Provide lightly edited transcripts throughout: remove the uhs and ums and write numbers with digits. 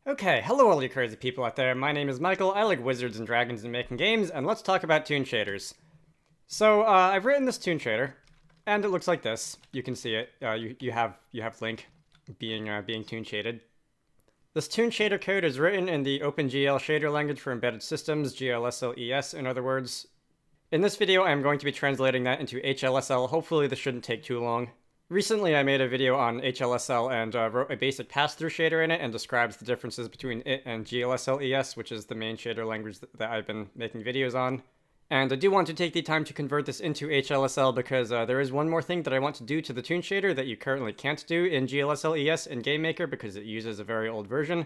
Okay, hello all you crazy people out there. My name is Michael. I like wizards and dragons and making games, and let's talk about Toon shaders. So I've written this Toon shader, and it looks like this. You can see it. You have Link being Toon shaded. This Toon shader code is written in the OpenGL shader language for embedded systems, GLSL in other words. In this video, I am going to be translating that into HLSL. Hopefully, this shouldn't take too long. Recently, I made a video on HLSL and wrote a basic pass-through shader in it and describes the differences between it and GLSL which is the main shader language that I've been making videos on. And I do want to take the time to convert this into HLSL because there is one more thing that I want to do to the Toon shader that you currently can't do in GLSL in GameMaker because it uses a very old version.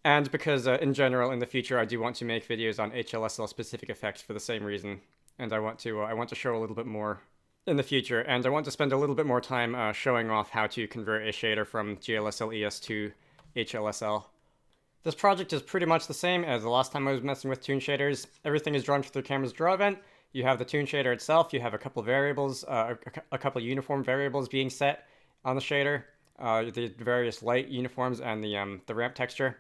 And because in general, in the future, I do want to make videos on HLSL specific effects for the same reason. And I want to show a little bit more in the future, and I want to spend a little bit more time showing off how to convert a shader from GLSL to HLSL. This project is pretty much the same as the last time I was messing with Toon shaders. Everything is drawn through the camera's draw event. You have the Toon shader itself, you have a couple variables, a couple uniform variables being set on the shader, the various light uniforms and the ramp texture.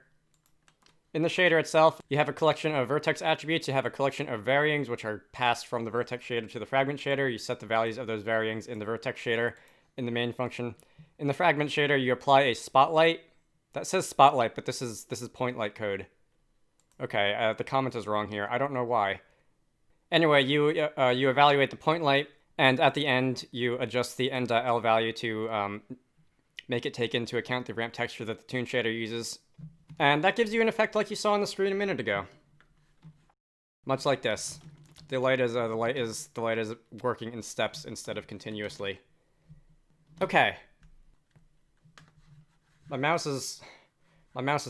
In the shader itself, you have a collection of vertex attributes, you have a collection of varyings, which are passed from the vertex shader to the fragment shader. You set the values of those varyings in the vertex shader in the main function. In the fragment shader, you apply a spotlight. That says spotlight, but this is point light code. Okay, the comment is wrong here. I don't know why. Anyway, you evaluate the point light, and at the end, you adjust the n.l value to make it take into account the ramp texture that the Toon shader uses. And that gives you an effect like you saw on the screen a minute ago. Much like this. The light is working in steps instead of continuously. Okay. My mouse is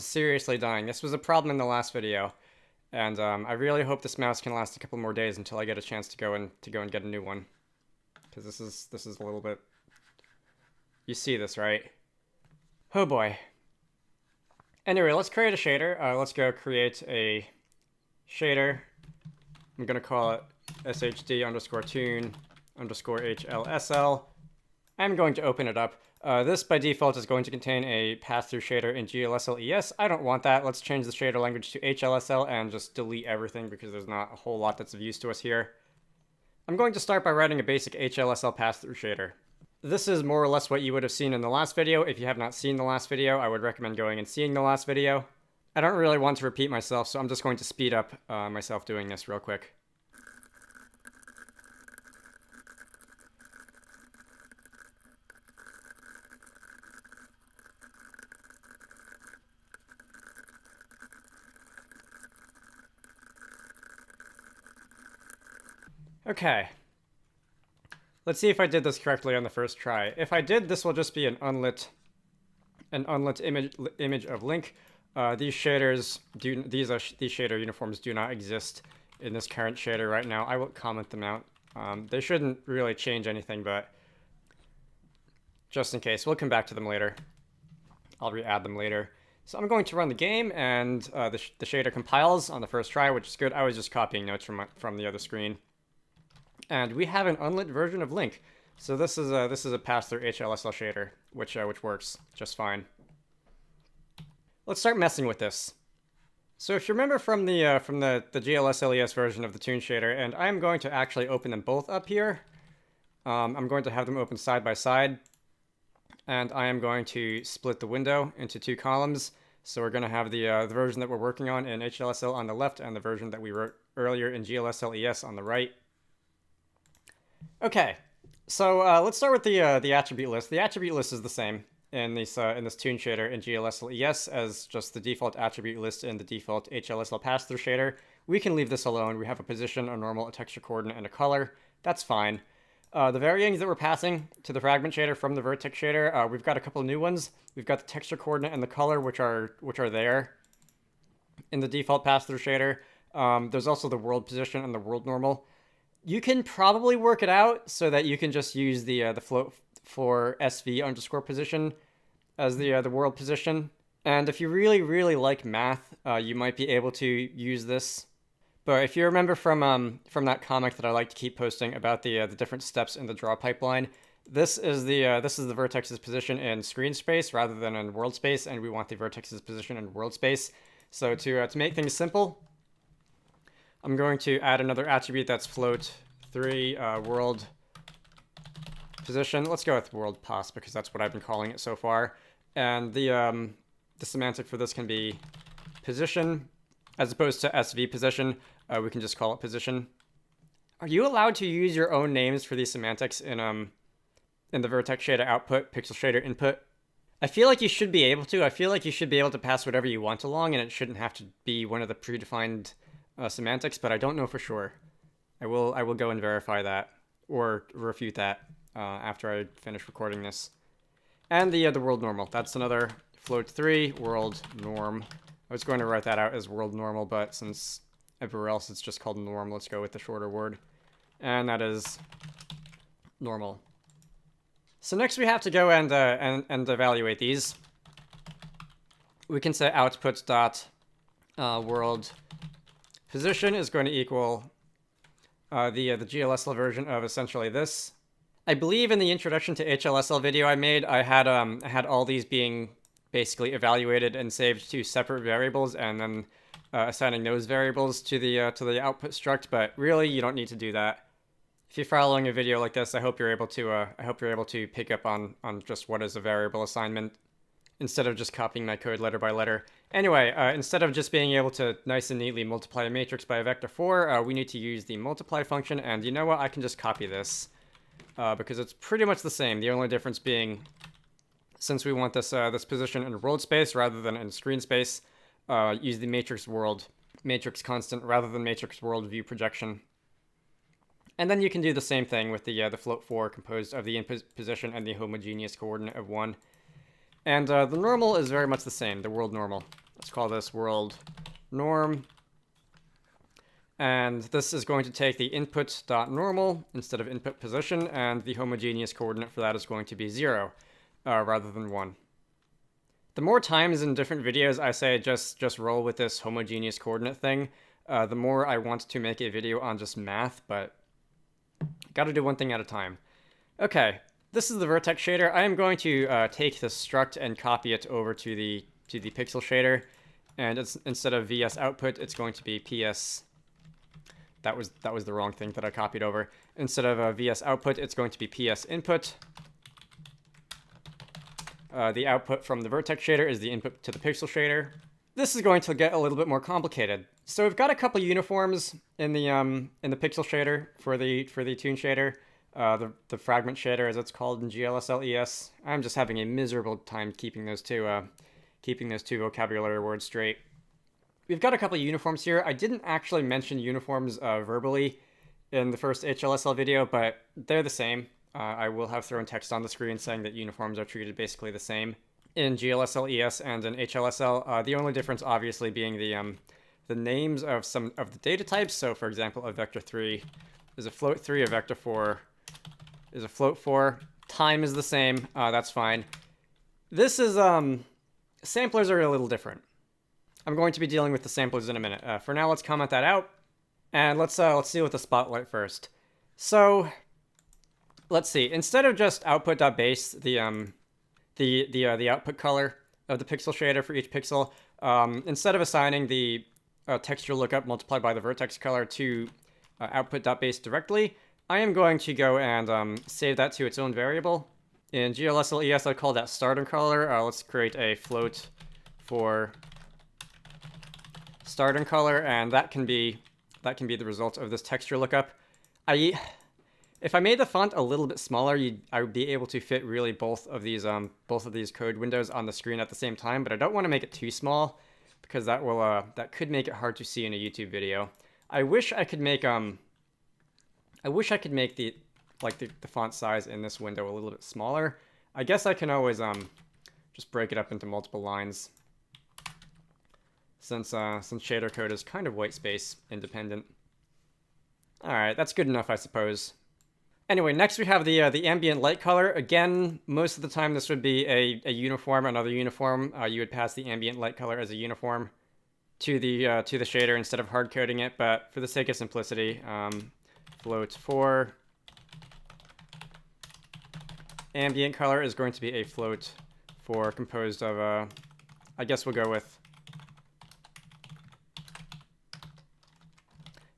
seriously dying. This was a problem in the last video. And I really hope this mouse can last a couple more days until I get a chance to go and get a new one. Because this is a little bit. You see this, right? Oh boy. Anyway, let's create a shader. Let's go create a shader. I'm gonna call it shd underscore toon underscore HLSL. I'm going to open it up. This by default is going to contain a pass-through shader in GLSL I don't want that. Let's change the shader language to HLSL and just delete everything because there's not a whole lot that's of use to us here. I'm going to start by writing a basic HLSL pass-through shader. This is more or less what you would have seen in the last video. If you have not seen the last video, I would recommend going and seeing the last video. I don't really want to repeat myself, so I'm just going to speed up myself doing this real quick. Okay. Let's see if I did this correctly on the first try. If I did, this will just be an unlit image of Link. These shader uniforms do not exist in this current shader right now. I will comment them out. They shouldn't really change anything, but just in case, we'll come back to them later. I'll re-add them later. So I'm going to run the game, and the shader compiles on the first try, which is good. I was just copying notes from the other screen. And we have an unlit version of Link. So this is a pass-through HLSL shader, which works just fine. Let's start messing with this. So if you remember from the GLSL version of the Toon shader, and I'm going to actually open them both up here. I'm going to have them open side by side, and I am going to split the window into two columns. So we're going to have the version that we're working on in HLSL on the left, and the version that we wrote earlier in GLSL on the right. Okay, so let's start with the attribute list. The attribute list is the same in this Toon shader in GLSL as just the default attribute list in the default HLSL pass-through shader. We can leave this alone. We have a position, a normal, a texture coordinate, and a color. That's fine. The varyings that we're passing to the fragment shader from the vertex shader, we've got a couple new ones. We've got the texture coordinate and the color, which are there in the default pass-through shader. There's also the world position and the world normal. You can probably work it out so that you can just use the float for SV underscore position as the world position. And if you really, really like math, you might be able to use this. But if you remember from that comic that I like to keep posting about the different steps in the draw pipeline, This is the vertex's position in screen space rather than in world space, and we want the vertex's position in world space. So to make things simple, I'm going to add another attribute that's float3 world position. Let's go with world pos because that's what I've been calling it so far. And the semantic for this can be position as opposed to SV position. We can just call it position. Are you allowed to use your own names for these semantics in the vertex shader output, pixel shader input? I feel like you should be able to. I feel like you should be able to pass whatever you want along, and it shouldn't have to be one of the predefined semantics, but I don't know for sure. I will go and verify that or refute that after I finish recording this. And the world normal. That's another float3 world norm. I was going to write that out as world normal, but since everywhere else it's just called norm, let's go with the shorter word. And that is normal. So next we have to go and evaluate these. We can say output dot world position is going to equal the GLSL version of essentially this. I believe in the introduction to HLSL video I made, I had all these being basically evaluated and saved to separate variables, and then assigning those variables to the output struct. But really, you don't need to do that. If you're following a video like this, I hope you're able to pick up on just what is a variable assignment instead of just copying my code letter by letter. Anyway, instead of just being able to nice and neatly multiply a matrix by a vector 4, we need to use the multiply function. And you know what? I can just copy this because it's pretty much the same. The only difference being, since we want this position in world space rather than in screen space, use the matrix constant rather than matrix world view projection. And then you can do the same thing with the float4 composed of the input position and the homogeneous coordinate of 1. And the normal is very much the same, the world normal. Let's call this world norm. And this is going to take the input.normal instead of input position, and the homogeneous coordinate for that is going to be 0 rather than 1. The more times in different videos I say just roll with this homogeneous coordinate thing, the more I want to make a video on just math, but gotta do one thing at a time. Okay, this is the vertex shader. I am going to take this struct and copy it over to the pixel shader, and it's, instead of VS output, it's going to be PS. That was the wrong thing that I copied over. Instead of VS output, it's going to be PS input. The output from the vertex shader is the input to the pixel shader. This is going to get a little bit more complicated. So we've got a couple uniforms in the pixel shader for the Toon shader, the fragment shader as it's called in GLSL ES. I'm just having a miserable time keeping those two vocabulary words straight. We've got a couple uniforms here. I didn't actually mention uniforms verbally in the first HLSL video, but they're the same. I will have thrown text on the screen saying that uniforms are treated basically the same in GLSL ES and in HLSL. The only difference obviously being the names of some of the data types. So for example, a vector 3 is a float 3, a vector 4 is a float 4. Time is the same. That's fine. This is samplers are a little different. I'm going to be dealing with the samplers in a minute. For now, let's comment that out, and let's deal with the spotlight first. So let's see. Instead of just output.base, the output color of the pixel shader for each pixel, instead of assigning the texture lookup multiplied by the vertex color to output.base directly, I am going to go and save that to its own variable. In GLSL ES, I call that starting color. Let's create a float for starting color, and that can be the result of this texture lookup. If I made the font a little bit smaller, I would be able to fit really both of these code windows on the screen at the same time. But I don't want to make it too small because that could make it hard to see in a YouTube video. I wish I could make the font size in this window a little bit smaller. I guess I can always just break it up into multiple lines, since shader code is kind of white space independent. All right, that's good enough, I suppose. Anyway, next we have the ambient light color. Again, most of the time this would be a uniform, another uniform. You would pass the ambient light color as a uniform to the shader instead of hard coding it. But for the sake of simplicity, float 4 ambient color is going to be a float 4 composed of, I guess we'll go with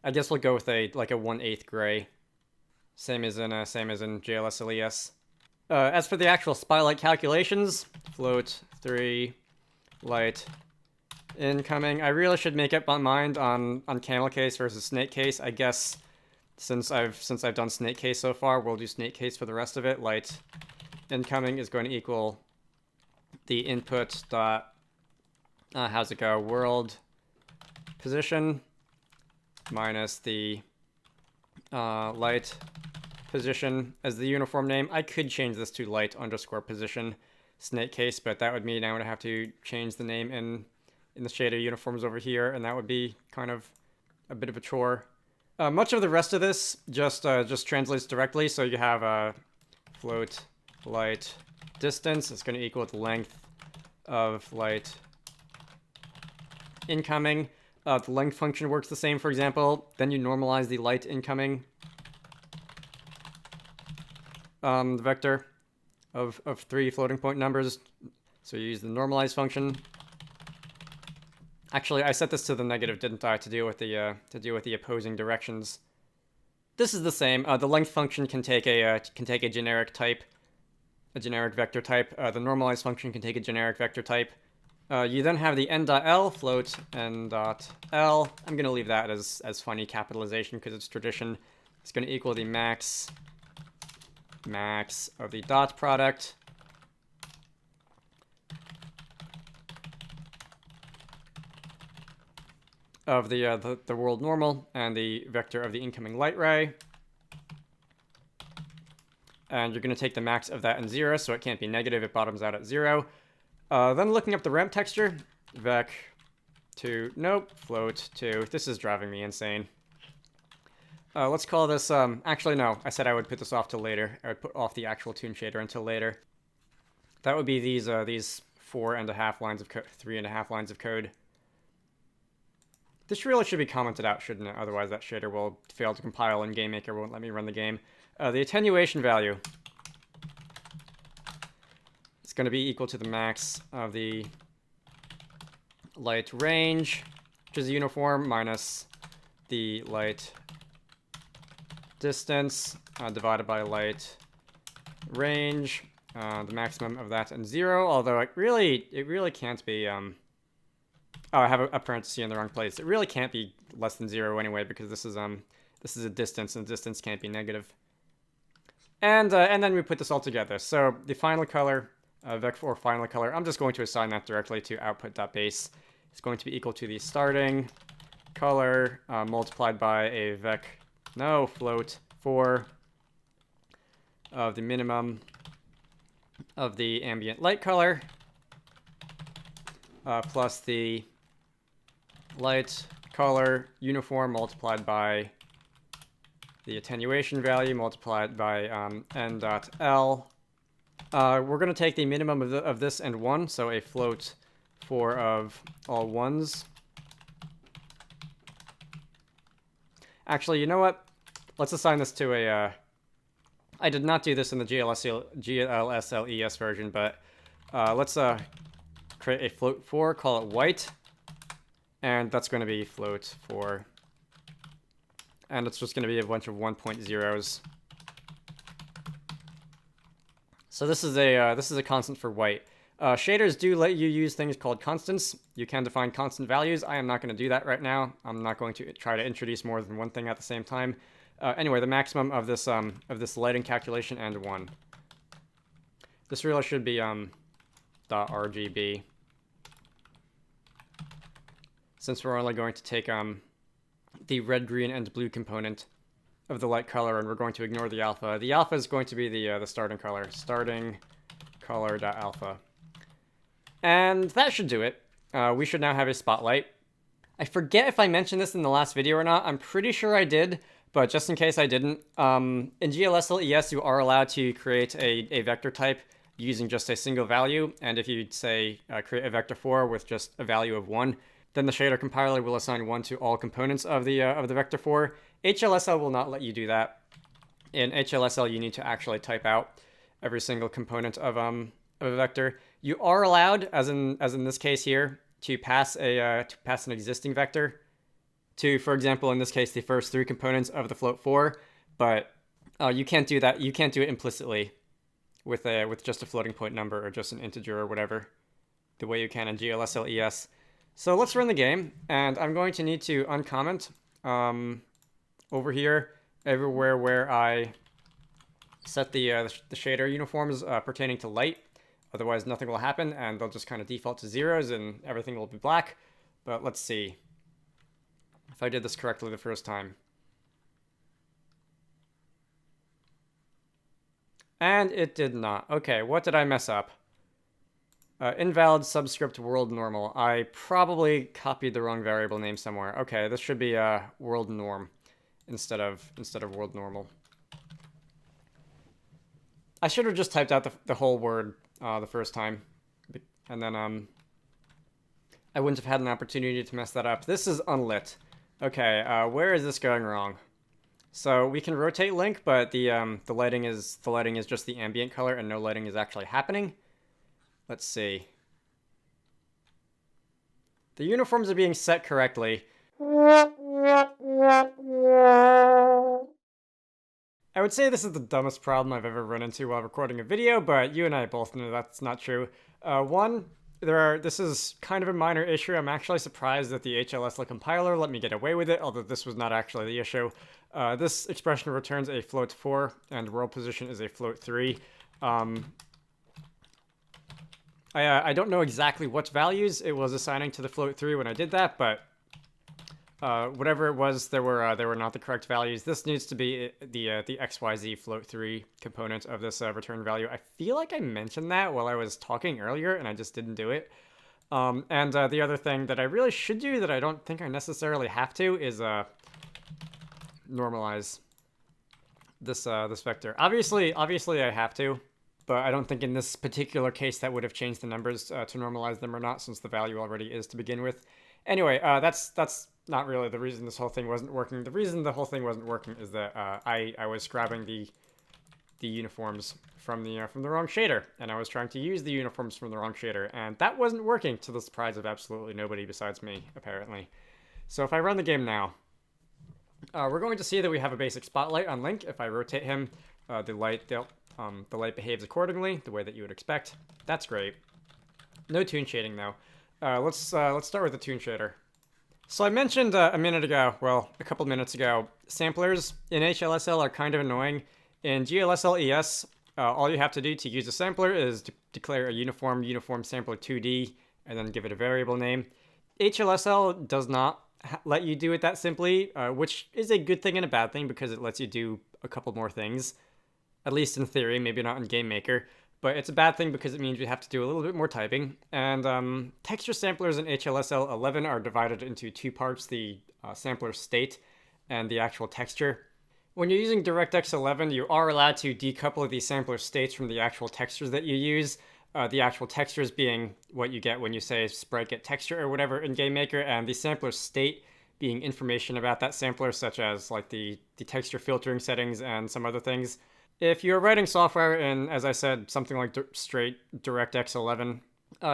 a like a 1/8 gray, same as in GLSLES. As for the actual spotlight calculations, float 3, light, incoming. I really should make up my mind on camel case versus snake case. I guess since I've done snake case so far, we'll do snake case for the rest of it. Light incoming is going to equal the input dot how's it go, world position minus the light position as the uniform name. I could change this to light underscore position snake case, but that would mean I would have to change the name in the shader uniforms over here, and that would be kind of a bit of a chore. Much of the rest of this just translates directly, so you have float light distance. It's going to equal the length of light incoming. The length function works the same, for example. Then you normalize the light incoming the vector of 3 floating point numbers. So you use the normalize function. Actually, I set this to the negative, didn't I, to deal with the opposing directions. This is the same. The length function can take a generic type, a generic vector type. The normalize function can take a generic vector type. You then have the n.l, float n.l. I'm going to leave that as funny capitalization because it's tradition. It's going to equal the max of the dot product of the world normal and the vector of the incoming light ray. And you're going to take the max of that in 0, so it can't be negative. It bottoms out at 0. Then looking up the ramp texture, vec2, nope, float2. This is driving me insane. Let's call this, actually no, I said I would put this off till later. I would put off the actual Toon shader until later. That would be these 4.5 lines of code, 3.5 lines of code. This really should be commented out, shouldn't it? Otherwise that shader will fail to compile and GameMaker won't let me run the game. The attenuation value is going to be equal to the max of the light range, which is uniform, minus the light distance divided by light range, the maximum of that in 0, although it really can't be, oh, I have a parenthesis in the wrong place. It really can't be less than 0 anyway, because this is a distance, and distance can't be negative. And then we put this all together. So the final color, vec4 final color, I'm just going to assign that directly to output.base. It's going to be equal to the starting color multiplied by a float 4 of the minimum of the ambient light color plus the light color uniform multiplied by the attenuation value multiplied by n.l. We're going to take the minimum of this and 1, so a float 4 of all 1s. Actually, you know what? Let's assign this to a... I did not do this in the GLSLES version, but let's create a float 4, call it white, and that's going to be float 4. And it's just going to be a bunch of 1.0s. So this is a constant for white. Shaders do let you use things called constants. You can define constant values. I am not going to do that right now. I'm not going to try to introduce more than one thing at the same time. Anyway, the maximum of this lighting calculation and 1. This really should be .rgb. Since we're only going to take the red, green, and blue component of the light color, and we're going to ignore the alpha. The alpha is going to be the starting color. Starting color.alpha. And that should do it. We should now have a spotlight. I forget if I mentioned this in the last video or not. I'm pretty sure I did, but just in case I didn't. In GLSLES, you are allowed to create a vector type using just a single value. And if you say create a vector 4 with just a value of 1, then the shader compiler will assign 1 to all components of the vector 4. HLSL will not let you do that. In HLSL, you need to actually type out every single component of a vector. You are allowed, as in this case here, to pass an existing vector to, for example, in this case, the first 3 components of the float 4, but you can't do that. You can't do it implicitly with just a floating point number or just an integer or whatever, the way you can in GLSL ES. So let's run the game, and I'm going to need to uncomment over here everywhere where I set the shader uniforms pertaining to light. Otherwise, nothing will happen, and they'll just kind of default to zeros, and everything will be black. But let's see if I did this correctly the first time. And it did not. Okay, what did I mess up? Invalid subscript world normal. I probably copied the wrong variable name somewhere. Okay, this should be world norm instead of world normal. I should have just typed out the whole word the first time, and then I wouldn't have had an opportunity to mess that up. This is unlit. Okay, where is this going wrong? So we can rotate link, but the lighting is just the ambient color, and no lighting is actually happening. Let's see. The uniforms are being set correctly. I would say this is the dumbest problem I've ever run into while recording a video, but you and I both know that's not true. One, this is kind of a minor issue. I'm actually surprised that the HLSL compiler let me get away with it, although this was not actually the issue. This expression returns a float 4, and world position is a float 3. I don't know exactly what values it was assigning to the float 3 when I did that, but whatever it was, they were not the correct values. This needs to be the XYZ float 3 component of this return value. I feel like I mentioned that while I was talking earlier, and I just didn't do it. And the other thing that I really should do that I don't think I necessarily have to is normalize this vector. Obviously I have to, but I don't think in this particular case that would have changed the numbers to normalize them or not, since the value already is to begin with. Anyway, that's not really the reason this whole thing wasn't working. The reason the whole thing wasn't working is that I was grabbing the uniforms from the wrong shader, and I was trying to use the uniforms from the wrong shader, and that wasn't working, to the surprise of absolutely nobody besides me, apparently. So if I run the game now, we're going to see that we have a basic spotlight on Link. If I rotate him, the light behaves accordingly, the way that you would expect. That's great. No Toon shading though. Let's start with the Toon shader. So I mentioned a minute ago, well, a couple minutes ago, samplers in HLSL are kind of annoying. In GLSL ES, all you have to do to use a sampler is to declare a uniform sampler 2D and then give it a variable name. HLSL does not let you do it that simply, which is a good thing and a bad thing because it lets you do a couple more things, at least in theory, maybe not in GameMaker. But it's a bad thing because it means you have to do a little bit more typing. And texture samplers in HLSL 11 are divided into 2 parts, the sampler state and the actual texture. When you're using DirectX 11, you are allowed to decouple the sampler states from the actual textures that you use. The actual textures being what you get when you say sprite get texture or whatever in GameMaker, and the sampler state being information about that sampler, such as like the texture filtering settings and some other things. If you're writing software in, as I said, something like straight DirectX 11,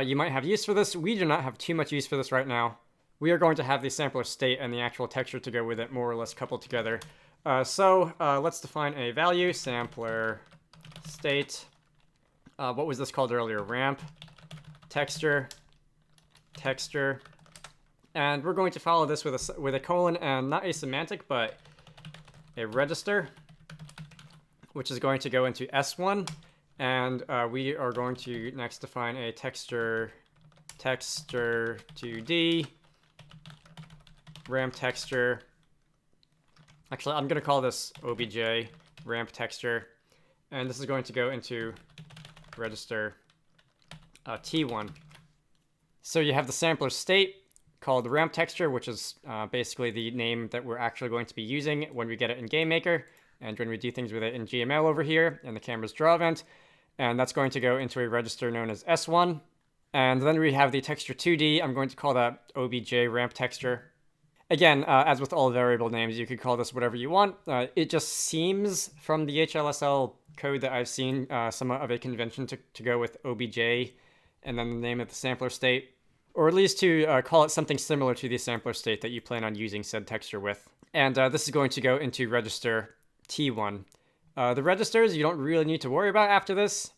you might have use for this. We do not have too much use for this right now. We are going to have the sampler state and the actual texture to go with it more or less coupled together. So let's define a value, sampler state. What was this called earlier? Ramp, texture, and we're going to follow this with a colon and not a semantic, but a register, which is going to go into S1, and we are going to next define a texture 2D, ramp texture. Actually, I'm going to call this obj ramp texture, and this is going to go into register T1. So you have the sampler state called ramp texture, which is basically the name that we're actually going to be using when we get it in GameMaker and when we do things with it in GML over here in the camera's draw event. And that's going to go into a register known as S1. And then we have the texture 2D. I'm going to call that obj ramp texture. Again, as with all variable names, you could call this whatever you want. It just seems from the HLSL code that I've seen somewhat of a convention to go with obj and then the name of the sampler state, or at least to call it something similar to the sampler state that you plan on using said texture with. And this is going to go into register T1. The registers you don't really need to worry about after this.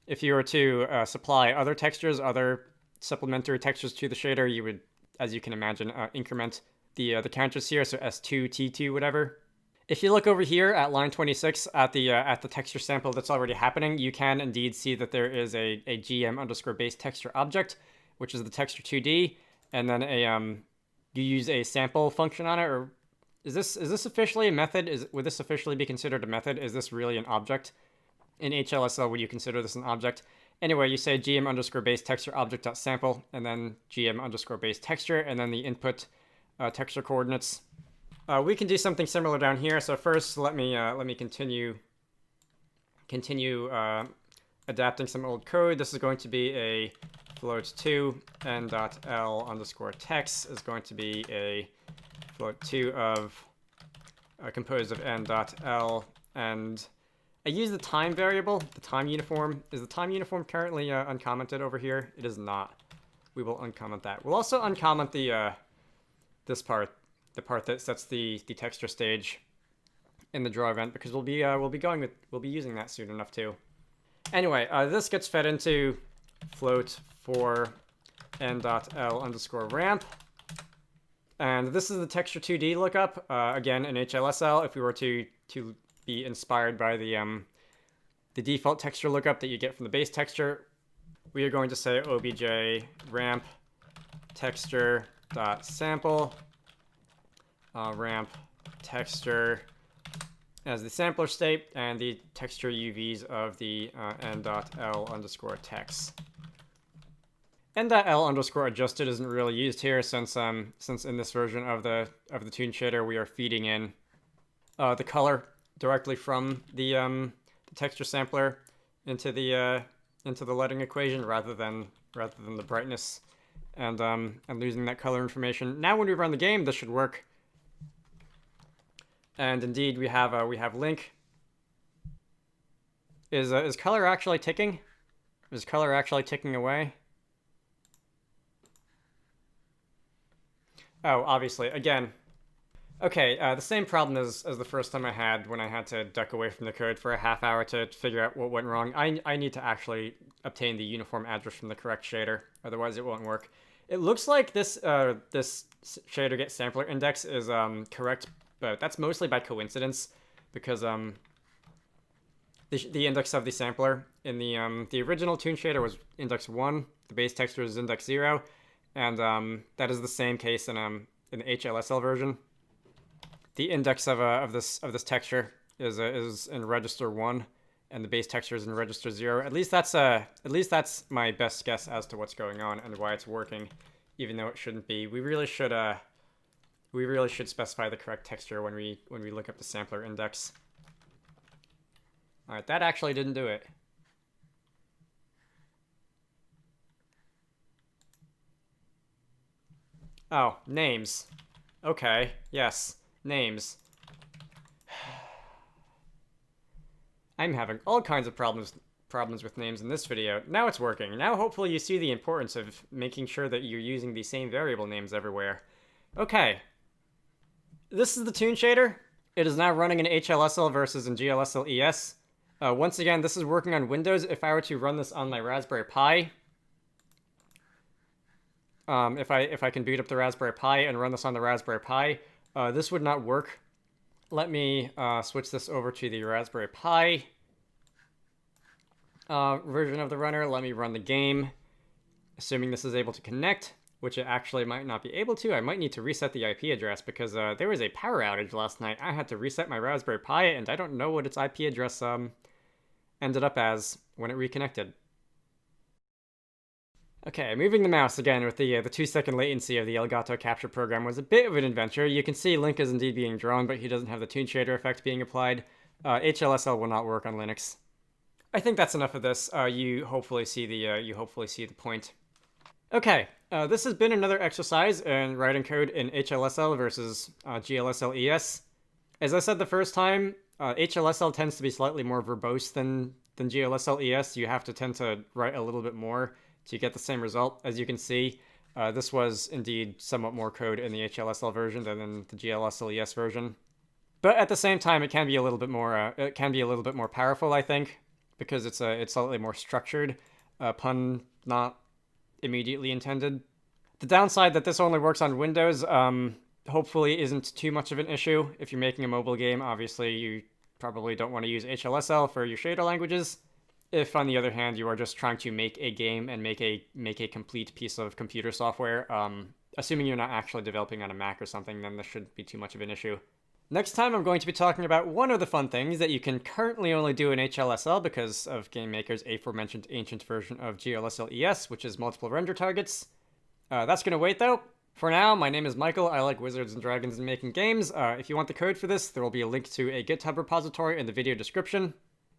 If you were to supply other textures, other supplementary textures to the shader, you would, as you can imagine, increment the counters here, so S2, T2, whatever. If you look over here at line 26 at the texture sample that's already happening, you can indeed see that there is a gm_base texture object, which is the texture 2D, and then you use a sample function on it. Or is this officially a method? Would this officially be considered a method? Is this really an object? In HLSL, would you consider this an object? Anyway, you say gm_base texture object.sample, and then gm_base texture, and then the input texture coordinates. We can do something similar down here. So first, let me continue adapting some old code. This is going to be a float2 n.l_text is going to be a float2 of composed of n.l, and I use the time variable, the time uniform. Is the time uniform currently uncommented over here? It is not. We will uncomment that. We'll also uncomment the this part, the part that sets the texture stage in the draw event, because we'll be using that soon enough too. Anyway, this gets fed into float for n.l_ramp, and this is the texture 2D lookup. Again, in HLSL, if we were to be inspired by the default texture lookup that you get from the base texture, we are going to say obj ramp texture dot sample ramp texture as the sampler state, and the texture UVs of the n.l_text. n.l_adjusted isn't really used here since in this version of the Toon shader we are feeding in the color directly from the texture sampler into the lighting equation rather than the brightness, and losing that color information. Now when we run the game, this should work. And indeed, we have link. Is color actually ticking? Is color actually ticking away? Oh, obviously, again. Okay, the same problem as the first time I had when I had to duck away from the code for a half hour to figure out what went wrong. I need to actually obtain the uniform address from the correct shader, otherwise it won't work. It looks like this shader get sampler index is correct, but that's mostly by coincidence, because the index of the sampler in the original Toon shader was index 1, the base texture is index 0, and that is the same case in the HLSL version. The index of this texture is in register 1, and the base texture is in register 0. At least that's my best guess as to what's going on and why it's working, even though it shouldn't be. We really should specify the correct texture when we look up the sampler index. All right, that actually didn't do it. Oh, names. Okay, yes, names. I'm having all kinds of problems with names in this video. Now it's working. Now hopefully you see the importance of making sure that you're using the same variable names everywhere. Okay. This is the Toon shader. It is now running in HLSL versus in GLSL ES. Once again, this is working on Windows. If I were to run this on my Raspberry Pi, if I can boot up the Raspberry Pi and run this on the Raspberry Pi, this would not work. Let me switch this over to the Raspberry Pi version of the runner. Let me run the game, assuming this is able to connect, which it actually might not be able to. I might need to reset the IP address because there was a power outage last night. I had to reset my Raspberry Pi, and I don't know what its IP address ended up as when it reconnected. Okay, moving the mouse again with the 2-second latency of the Elgato capture program was a bit of an adventure. You can see Link is indeed being drawn, but he doesn't have the Toon shader effect being applied. HLSL will not work on Linux. I think that's enough of this. You hopefully see the point. Okay, this has been another exercise in writing code in HLSL versus GLSL ES. As I said the first time, HLSL tends to be slightly more verbose than GLSL ES. You have to tend to write a little bit more to get the same result. As you can see, this was indeed somewhat more code in the HLSL version than in the GLSL ES version. But at the same time, it can be a little bit more powerful, I think, because it's slightly more structured. Pun not immediately intended. The downside that this only works on Windows, hopefully isn't too much of an issue. If you're making a mobile game, obviously you probably don't want to use HLSL for your shader languages. If, on the other hand, you are just trying to make a game and make a complete piece of computer software, assuming you're not actually developing on a Mac or something, then this shouldn't be too much of an issue. Next time, I'm going to be talking about one of the fun things that you can currently only do in HLSL because of GameMaker's aforementioned ancient version of GLSL ES, which is multiple render targets. That's going to wait, though. For now, my name is Michael. I like Wizards and Dragons and making games. If you want the code for this, there will be a link to a GitHub repository in the video description.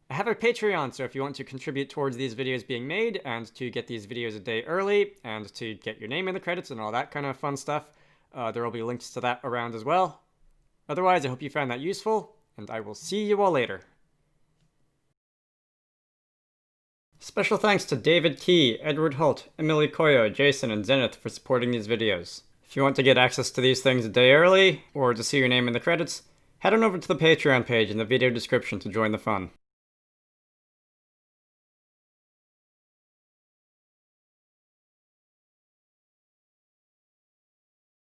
I have a Patreon, so if you want to contribute towards these videos being made, and to get these videos a day early, and to get your name in the credits and all that kind of fun stuff, there will be links to that around as well. Otherwise, I hope you found that useful, and I will see you all later. Special thanks to David Key, Edward Holt, Emily Koyo, Jason, and Zenith for supporting these videos. If you want to get access to these things a day early, or to see your name in the credits, head on over to the Patreon page in the video description to join the fun.